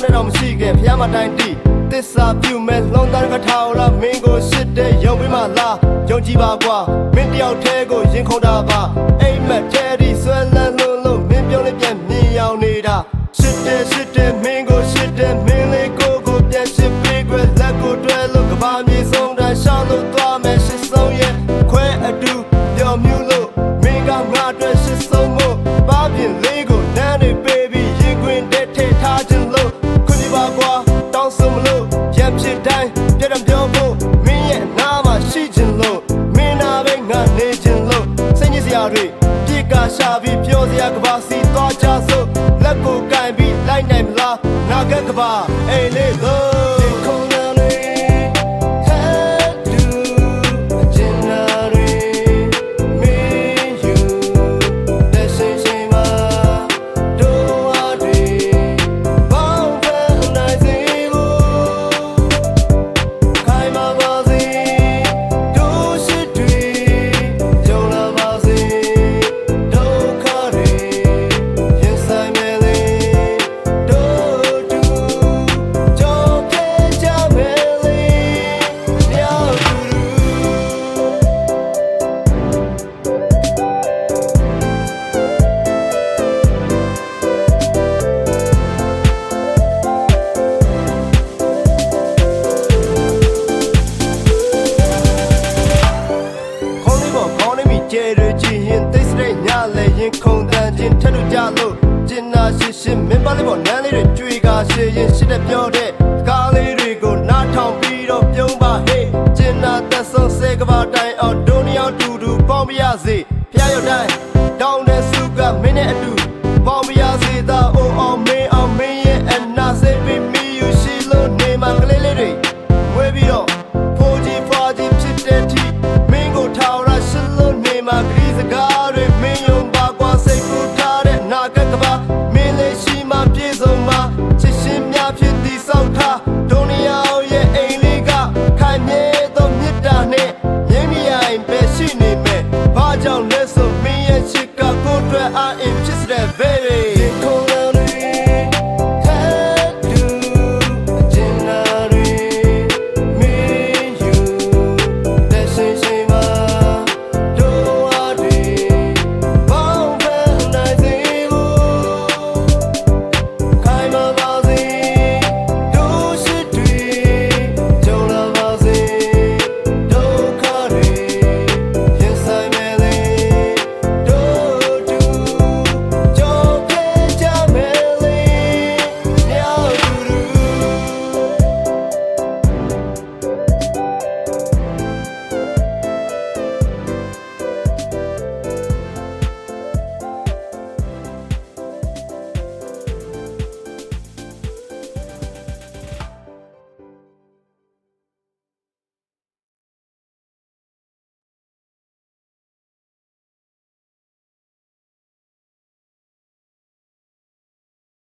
နဲ့တော့မရှိခင်ဖျားမတိုင်းတီးသစ္စာပြုမဲ့လုံးသားကထောင်လာမင်းကိုရှစ်တဲ့ယုံပြီးမှလားယုံကြည်ပါကွာမင်းတယောက်တည်းကိုရင်ခုန်တာပါအိမ်မက်ထဲဒီဆွဲလန်းလို့မင်းပြောနေပြန်မြင်ရောက်နေတာရှစ်တဲ့မင်းကိုရှစ်တဲ့မင်းလေးကိုပြန်ရှစ်ပေးခွဲလက်ကိုတွဲလို့ကဘာမြေဆုံးတိုင်းရှောင်းလို့သွားမယ်ရှစ်ဆုံးရဲ့ခွဲအတူပျော်မြူးလို့မင်းကငါအတွက်ရှစ်ဆုံးမို့ပါပြင်လေးကိုနန်းနေပေးပြီးရင်ခွင်တဲ့ထဲထားခြင်းလို့ခွင့်ပြပါကွာတောင်းဆိုမလို့ရံဖြစ်တိုင်းပြတ်ပြောဖို့မင်းရဲ့နားမှာရှိခြင်းလို့မင်းနာပဲငါနေခြင်းလို့စိတ်ညစ်စရာတွေပြစ်ကရှာပြီးပြောစရာကဘာစီသွားကြစို့လက်ကိုကင်ပြီးလိုက်နိုင်မလားနာဂတ်ကဘာအိမ်လေးလို့ကျေရကြည့်ရင်သိစတဲ့ညလဲရင်ခုန်တန်ခြင်းထက်လို့ကြလို့ကျင်နာရှင်းမင်းပါလေးပေါ်နန်းလေးတွေကြွေကာရှင်းရင်ရှင်းတဲ့ပြောတဲ့ကားလေးတွေကိုနားထောင်ပြီးတော့ပြုံးပါဟေ့ကျင်နာသက်ဆုံးစေကဘာတိုင်အောင်ဒုနီယောတူတူပေါင်းပြရစေဖျားရောက်တိုင်းတောင်းတဲ့စုကမင်းနဲ့အတူ